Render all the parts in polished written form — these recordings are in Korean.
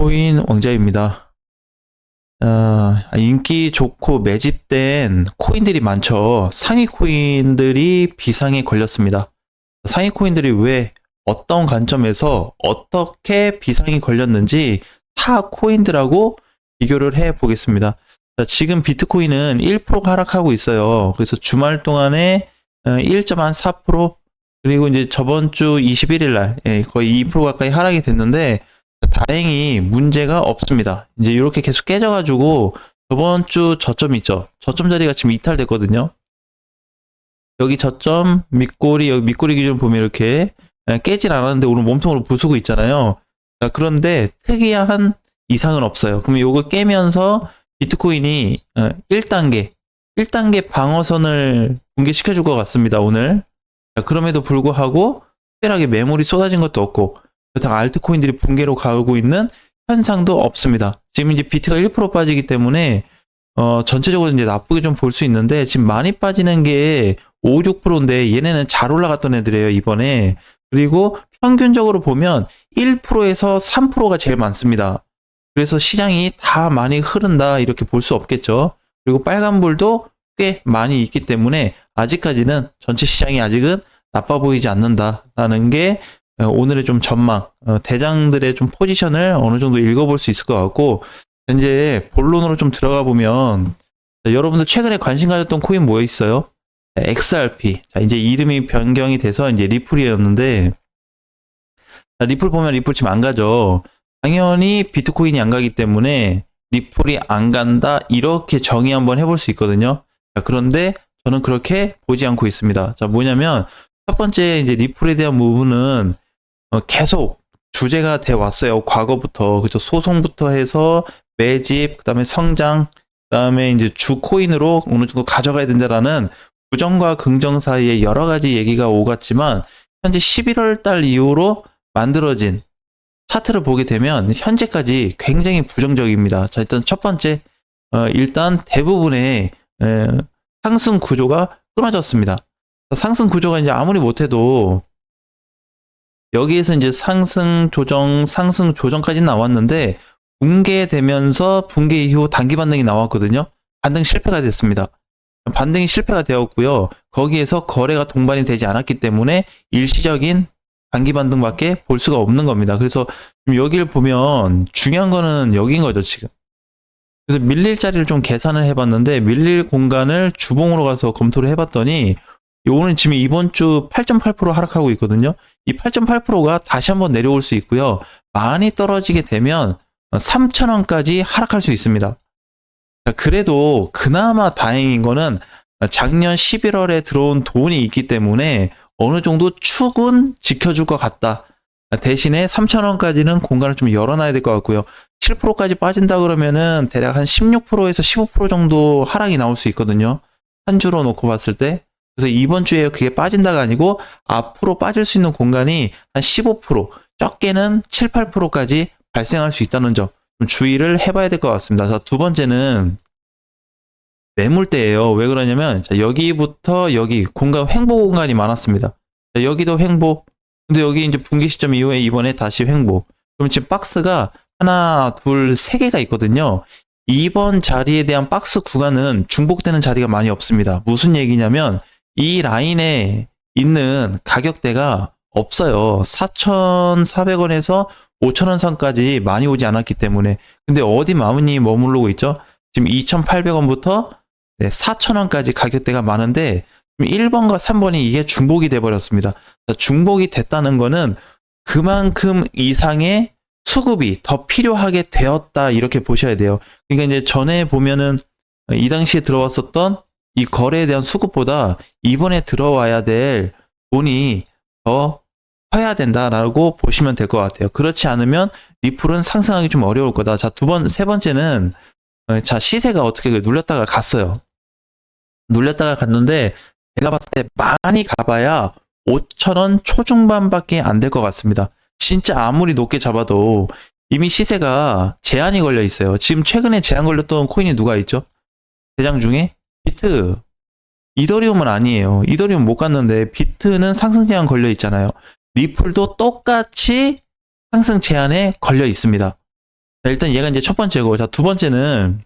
코인 왕자입니다. 인기 좋고 매집된 코인들이 많죠. 상위 코인들이 비상에 걸렸습니다. 상위 코인들이 왜 어떤 관점에서 어떻게 비상이 걸렸는지 타 코인들하고 비교를 해 보겠습니다. 지금 비트코인은 1%가 하락하고 있어요. 그래서 주말 동안에 1.4% 그리고 이제 저번 주 21일 날 거의 2% 가까이 하락이 됐는데 다행히 문제가 없습니다. 이제 이렇게 계속 깨져가지고 저번 주 저점 있죠. 저점 자리가 지금 이탈됐거든요. 여기 저점 밑꼬리 여기 밑꼬리 기준 보면 이렇게 깨진 않았는데 오늘 몸통으로 부수고 있잖아요. 자, 그런데 특이한 이상은 없어요. 그러면 이걸 깨면서 비트코인이 1단계 방어선을 붕괴시켜 줄 것 같습니다. 오늘. 자, 그럼에도 불구하고 특별하게 매물이 쏟아진 것도 없고 그렇다고 알트코인들이 붕괴로 가고 있는 현상도 없습니다. 지금 이제 비트가 1% 빠지기 때문에 전체적으로 이제 나쁘게 좀 볼 수 있는데 지금 많이 빠지는 게 5, 6%인데 얘네는 잘 올라갔던 애들이에요, 이번에. 그리고 평균적으로 보면 1%에서 3%가 제일 많습니다. 그래서 시장이 다 많이 흐른다 이렇게 볼 수 없겠죠. 그리고 빨간불도 꽤 많이 있기 때문에 아직까지는 전체 시장이 아직은 나빠 보이지 않는다라는 게 오늘의 좀 전망, 대장들의 좀 포지션을 어느 정도 읽어볼 수 있을 것 같고, 이제 본론으로 좀 들어가 보면, 여러분들 최근에 관심 가졌던 코인 뭐 있어요? XRP. 자, 이제 이름이 변경이 돼서 이제 리플이었는데, 리플 보면 리플 지금 안 가죠. 당연히 비트코인이 안 가기 때문에 리플이 안 간다, 이렇게 정의 한번 해볼 수 있거든요. 자, 그런데 저는 그렇게 보지 않고 있습니다. 자, 뭐냐면, 첫 번째 이제 리플에 대한 부분은 계속 주제가 돼 왔어요. 과거부터. 그죠. 소송부터 해서 매집, 그다음에 성장, 그다음에 이제 주 코인으로 어느 정도 가져가야 된다라는 부정과 긍정 사이에 여러 가지 얘기가 오갔지만 현재 11월 달 이후로 만들어진 차트를 보게 되면 현재까지 굉장히 부정적입니다. 자, 일단 첫 번째, 일단 대부분의 상승 구조가 끊어졌습니다. 상승 구조가 이제 아무리 못해도 여기에서 이제 상승 조정까지 나왔는데 붕괴되면서 붕괴 이후 단기 반등이 나왔거든요. 반등 실패가 됐습니다. 반등이 실패가 되었고요. 거기에서 거래가 동반이 되지 않았기 때문에 일시적인 단기 반등밖에 볼 수가 없는 겁니다. 그래서 여기를 보면 중요한 거는 여기인 거죠, 지금. 그래서 밀릴 자리를 좀 계산을 해봤는데 밀릴 공간을 주봉으로 가서 검토를 해봤더니 오늘 지금 이번 주 8.8% 하락하고 있거든요. 이 8.8%가 다시 한번 내려올 수 있고요. 많이 떨어지게 되면 3,000원까지 하락할 수 있습니다. 그래도 그나마 다행인 거는 작년 11월에 들어온 돈이 있기 때문에 어느 정도 축은 지켜줄 것 같다. 대신에 3,000원까지는 공간을 좀 열어놔야 될 것 같고요. 7%까지 빠진다 그러면은 대략 한 16%에서 15% 정도 하락이 나올 수 있거든요. 한 주로 놓고 봤을 때. 그래서 이번 주에 그게 빠진다가 아니고 앞으로 빠질 수 있는 공간이 한 15%, 적게는 7, 8%까지 발생할 수 있다는 점 좀 주의를 해봐야 될 것 같습니다. 자, 두 번째는 매물대예요. 왜 그러냐면 자, 여기부터 여기 공간 횡보 공간이 많았습니다. 자, 여기도 횡보. 근데 여기 이제 붕괴 시점 이후에 이번에 다시 횡보. 그럼 지금 박스가 하나, 둘, 세 개가 있거든요. 이번 자리에 대한 박스 구간은 중복되는 자리가 많이 없습니다. 무슨 얘기냐면 이 라인에 있는 가격대가 없어요. 4,400원에서 5,000원 선까지 많이 오지 않았기 때문에. 근데 어디 마무니 머무르고 있죠? 지금 2,800원부터 4,000원까지 가격대가 많은데 1번과 3번이 이게 중복이 돼버렸습니다. 중복이 됐다는 거는 그만큼 이상의 수급이 더 필요하게 되었다 이렇게 보셔야 돼요. 그러니까 이제 전에 보면은 이 당시에 들어왔었던 이 거래에 대한 수급보다 이번에 들어와야 될 돈이 더 커야 된다라고 보시면 될 것 같아요. 그렇지 않으면 리플은 상승하기 좀 어려울 거다. 자, 세 번째는 자, 시세가 어떻게 눌렸다가 갔어요. 눌렸다가 갔는데 제가 봤을 때 많이 가봐야 5,000원 초중반밖에 안 될 것 같습니다. 진짜 아무리 높게 잡아도 이미 시세가 제한이 걸려 있어요. 지금 최근에 제한 걸렸던 코인이 누가 있죠? 대장 중에 비트, 이더리움은 아니에요. 이더리움 못 갔는데 비트는 상승 제한 걸려 있잖아요. 리플도 똑같이 상승 제한에 걸려 있습니다. 자, 일단 얘가 이제 첫 번째고, 자, 두 번째는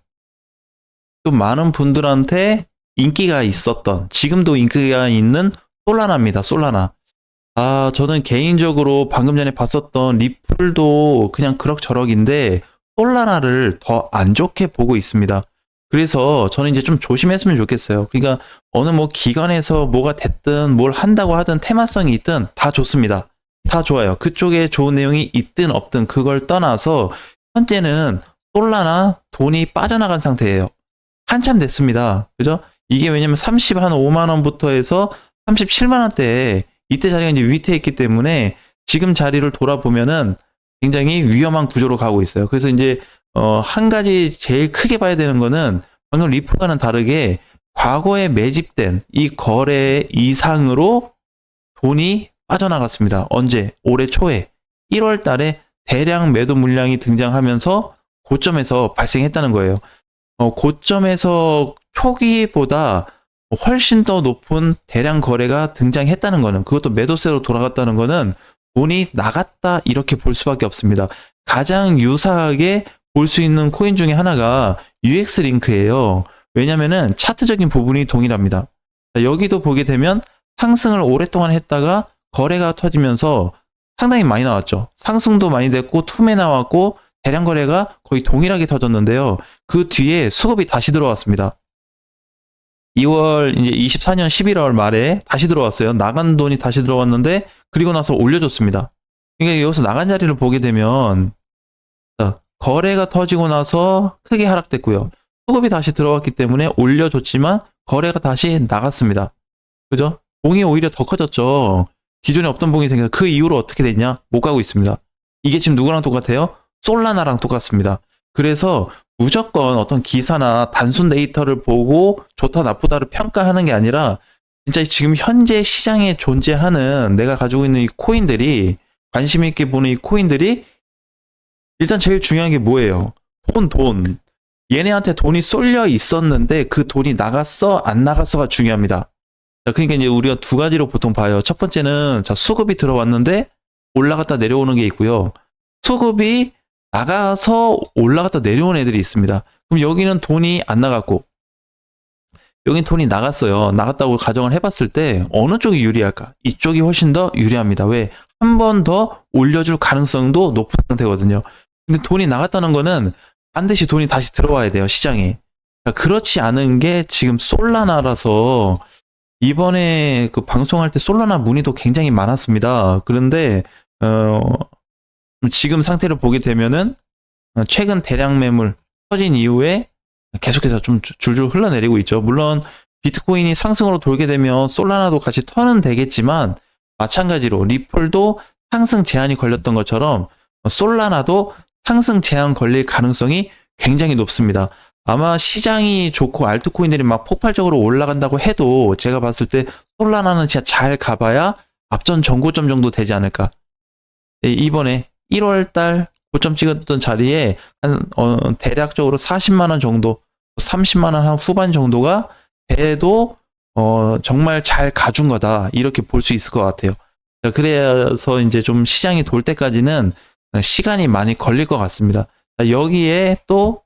좀 많은 분들한테 인기가 있었던, 지금도 인기가 있는 솔라나입니다. 솔라나. 아, 저는 개인적으로 방금 전에 봤었던 리플도 그냥 그럭저럭인데 솔라나를 더 안 좋게 보고 있습니다. 그래서 저는 이제 좀 조심했으면 좋겠어요. 그러니까 어느 뭐 기관에서 뭐가 됐든 뭘 한다고 하든 테마성이 있든 다 좋습니다. 다 좋아요. 그쪽에 좋은 내용이 있든 없든 그걸 떠나서 현재는 솔라나 돈이 빠져나간 상태예요. 한참 됐습니다. 그죠? 이게 왜냐면 35만 원부터 해서 37만 원대에 이때 자리가 이제 위태했기 때문에 지금 자리를 돌아보면은 굉장히 위험한 구조로 가고 있어요. 그래서 이제 한 가지 제일 크게 봐야 되는 거는 방금 리플과는 다르게 과거에 매집된 이 거래 이상으로 돈이 빠져나갔습니다. 언제? 올해 초에 1월 달에 대량 매도 물량이 등장하면서 고점에서 발생했다는 거예요. 고점에서 초기보다 훨씬 더 높은 대량 거래가 등장했다는 거는, 그것도 매도세로 돌아갔다는 거는 돈이 나갔다 이렇게 볼 수밖에 없습니다. 가장 유사하게 볼 수 있는 코인 중에 하나가 UX 링크예요. 왜냐면은 차트적인 부분이 동일합니다. 자, 여기도 보게 되면 상승을 오랫동안 했다가 거래가 터지면서 상당히 많이 나왔죠. 상승도 많이 됐고 투매 나왔고 대량 거래가 거의 동일하게 터졌는데요. 그 뒤에 수급이 다시 들어왔습니다. 2월 이제 24년 11월 말에 다시 들어왔어요. 나간 돈이 다시 들어왔는데 그리고 나서 올려줬습니다. 그러니까 여기서 나간 자리를 보게 되면 거래가 터지고 나서 크게 하락됐고요. 수급이 다시 들어왔기 때문에 올려줬지만 거래가 다시 나갔습니다. 그죠? 봉이 오히려 더 커졌죠. 기존에 없던 봉이 생겨서 그 이후로 어떻게 됐냐? 못 가고 있습니다. 이게 지금 누구랑 똑같아요? 솔라나랑 똑같습니다. 그래서 무조건 어떤 기사나 단순 데이터를 보고 좋다 나쁘다를 평가하는 게 아니라 진짜 지금 현재 시장에 존재하는 내가 가지고 있는 이 코인들이, 관심 있게 보는 이 코인들이 일단 제일 중요한 게 뭐예요? 돈. 얘네한테 돈이 쏠려 있었는데 그 돈이 나갔어 안 나갔어가 중요합니다. 자, 그러니까 이제 우리가 두 가지로 보통 봐요. 첫 번째는 자, 수급이 들어왔는데 올라갔다 내려오는 게 있고요. 수급이 나가서 올라갔다 내려온 애들이 있습니다. 그럼 여기는 돈이 안 나갔고 여긴 돈이 나갔어요. 나갔다고 가정을 해봤을 때 어느 쪽이 유리할까? 이쪽이 훨씬 더 유리합니다. 왜? 한 번 더 올려줄 가능성도 높은 상태거든요. 근데 돈이 나갔다는 거는 반드시 돈이 다시 들어와야 돼요, 시장에. 그렇지 않은 게 지금 솔라나라서 이번에 그 방송할 때 솔라나 문의도 굉장히 많았습니다. 그런데 지금 상태를 보게 되면은 최근 대량 매물 터진 이후에 계속해서 좀 줄줄 흘러내리고 있죠. 물론 비트코인이 상승으로 돌게 되면 솔라나도 같이 턴은 되겠지만 마찬가지로 리플도 상승 제한이 걸렸던 것처럼 솔라나도 상승 제한 걸릴 가능성이 굉장히 높습니다. 아마 시장이 좋고 알트코인들이 막 폭발적으로 올라간다고 해도 제가 봤을 때 솔라나는 진짜 잘 가봐야 앞전 전고점 정도 되지 않을까. 이번에 1월달 고점 찍었던 자리에 한 대략적으로 40만 원 정도, 30만 원 한 후반 정도가 돼도 정말 잘 가준 거다 이렇게 볼 수 있을 것 같아요. 그래서 이제 좀 시장이 돌 때까지는 시간이 많이 걸릴 것 같습니다. 여기에 또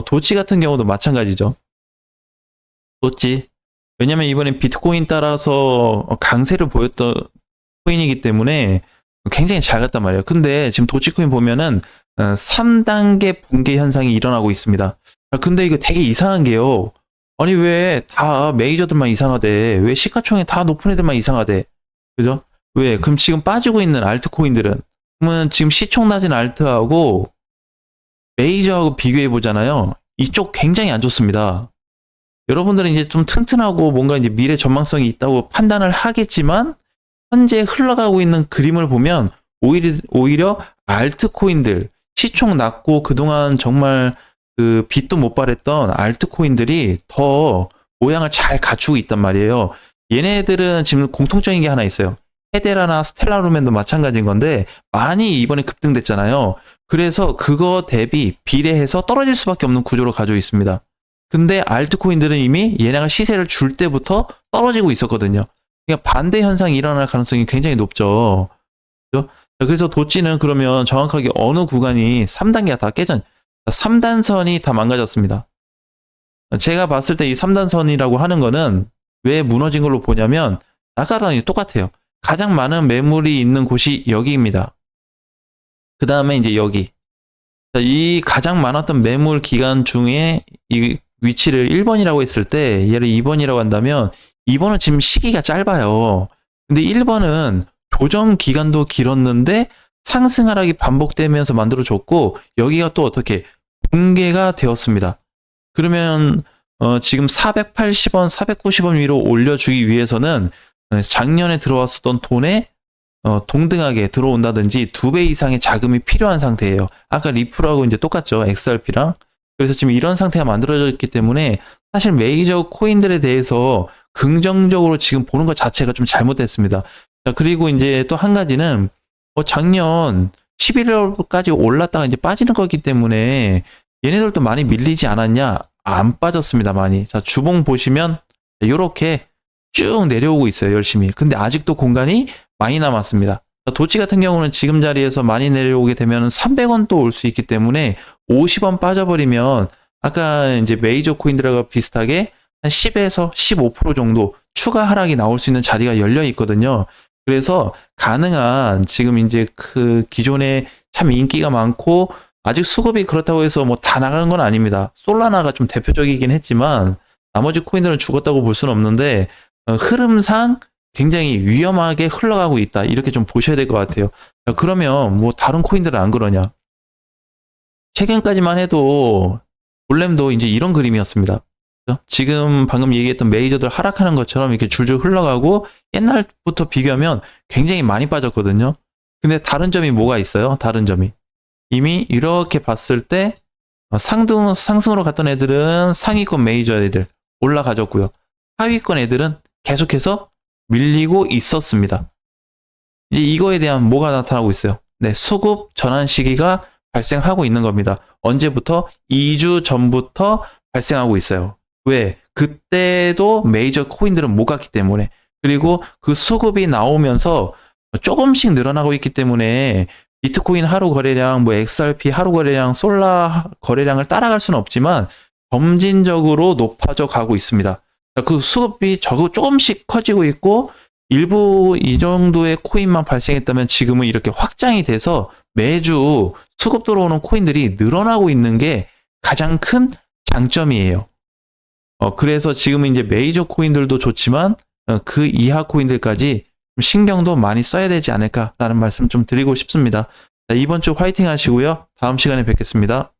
도치 같은 경우도 마찬가지죠. 도치. 왜냐면 이번에 비트코인 따라서 강세를 보였던 코인이기 때문에 굉장히 잘 갔단 말이에요. 근데 지금 도치코인 보면은 3단계 붕괴 현상이 일어나고 있습니다. 근데 이거 되게 이상한 게요. 아니 왜 다 메이저들만 이상하대? 왜 시가총액 다 높은 애들만 이상하대? 그죠? 왜? 그럼 지금 빠지고 있는 알트코인들은, 그러면 지금 시총 낮은 알트하고 메이저하고 비교해 보잖아요. 이쪽 굉장히 안 좋습니다. 여러분들은 이제 좀 튼튼하고 뭔가 이제 미래 전망성이 있다고 판단을 하겠지만 현재 흘러가고 있는 그림을 보면 오히려 알트코인들, 시총 낮고 그동안 정말 그 빛도 못 발했던 알트코인들이 더 모양을 잘 갖추고 있단 말이에요. 얘네들은 지금 공통적인 게 하나 있어요. 헤데라나 스텔라루멘도 마찬가지인 건데 많이 이번에 급등됐잖아요. 그래서 그거 대비 비례해서 떨어질 수밖에 없는 구조로 가지고 있습니다. 근데 알트코인들은 이미 얘네가 시세를 줄 때부터 떨어지고 있었거든요. 그러니까 반대 현상이 일어날 가능성이 굉장히 높죠. 그렇죠? 그래서 도치는 그러면 정확하게 어느 구간이 3단계가 다 깨졌냐? 3단선이 다 망가졌습니다. 제가 봤을 때 이 3단선이라고 하는 거는 왜 무너진 걸로 보냐면 아까랑 똑같아요. 가장 많은 매물이 있는 곳이 여기입니다. 그 다음에 이제 여기. 이 가장 많았던 매물 기간 중에 이 위치를 1번이라고 했을 때 얘를 2번이라고 한다면 2번은 지금 시기가 짧아요. 근데 1번은 조정 기간도 길었는데 상승 하락이 반복되면서 만들어졌고 여기가 또 어떻게 붕괴가 되었습니다. 그러면 지금 480원, 490원 위로 올려주기 위해서는 작년에 들어왔었던 돈에 동등하게 들어온다든지 2배 이상의 자금이 필요한 상태예요. 아까 리플하고 이제 똑같죠. XRP랑. 그래서 지금 이런 상태가 만들어졌기 때문에 사실 메이저 코인들에 대해서 긍정적으로 지금 보는 것 자체가 좀 잘못됐습니다. 자, 그리고 이제 또 한 가지는 작년 11월까지 올랐다가 이제 빠지는 거기 때문에 얘네들도 많이 밀리지 않았냐? 안 빠졌습니다, 많이. 자, 주봉 보시면 이렇게 쭉 내려오고 있어요, 열심히. 근데 아직도 공간이 많이 남았습니다. 도치 같은 경우는 지금 자리에서 많이 내려오게 되면 300원 또 올 수 있기 때문에 50원 빠져버리면 아까 이제 메이저 코인들하고 비슷하게 한 10에서 15% 정도 추가 하락이 나올 수 있는 자리가 열려 있거든요. 그래서 가능한 지금 이제 그 기존에 참 인기가 많고 아직 수급이 그렇다고 해서 뭐 다 나가는 건 아닙니다. 솔라나가 좀 대표적이긴 했지만 나머지 코인들은 죽었다고 볼 수는 없는데 흐름상 굉장히 위험하게 흘러가고 있다. 이렇게 좀 보셔야 될 것 같아요. 그러면 뭐 다른 코인들은 안 그러냐? 최근까지만 해도 볼렘도 이제 이런 그림이었습니다. 지금 방금 얘기했던 메이저들 하락하는 것처럼 이렇게 줄줄 흘러가고 옛날부터 비교하면 굉장히 많이 빠졌거든요. 근데 다른 점이 뭐가 있어요? 다른 점이. 이미 이렇게 봤을 때 상승으로 갔던 애들은 상위권 메이저 애들 올라가졌고요. 하위권 애들은 계속해서 밀리고 있었습니다. 이제 이거에 대한 뭐가 나타나고 있어요? 네, 수급 전환 시기가 발생하고 있는 겁니다. 언제부터? 2주 전부터 발생하고 있어요. 왜? 그때도 메이저 코인들은 못 갔기 때문에. 그리고 그 수급이 나오면서 조금씩 늘어나고 있기 때문에 비트코인 하루 거래량, 뭐 XRP 하루 거래량, 솔라 거래량을 따라갈 수는 없지만 점진적으로 높아져 가고 있습니다. 그 수급이 조금씩 커지고 있고 일부 이 정도의 코인만 발생했다면 지금은 이렇게 확장이 돼서 매주 수급 들어오는 코인들이 늘어나고 있는 게 가장 큰 장점이에요. 그래서 지금은 이제 메이저 코인들도 좋지만 그 이하 코인들까지 신경도 많이 써야 되지 않을까라는 말씀 좀 드리고 싶습니다. 자, 이번 주 화이팅 하시고요. 다음 시간에 뵙겠습니다.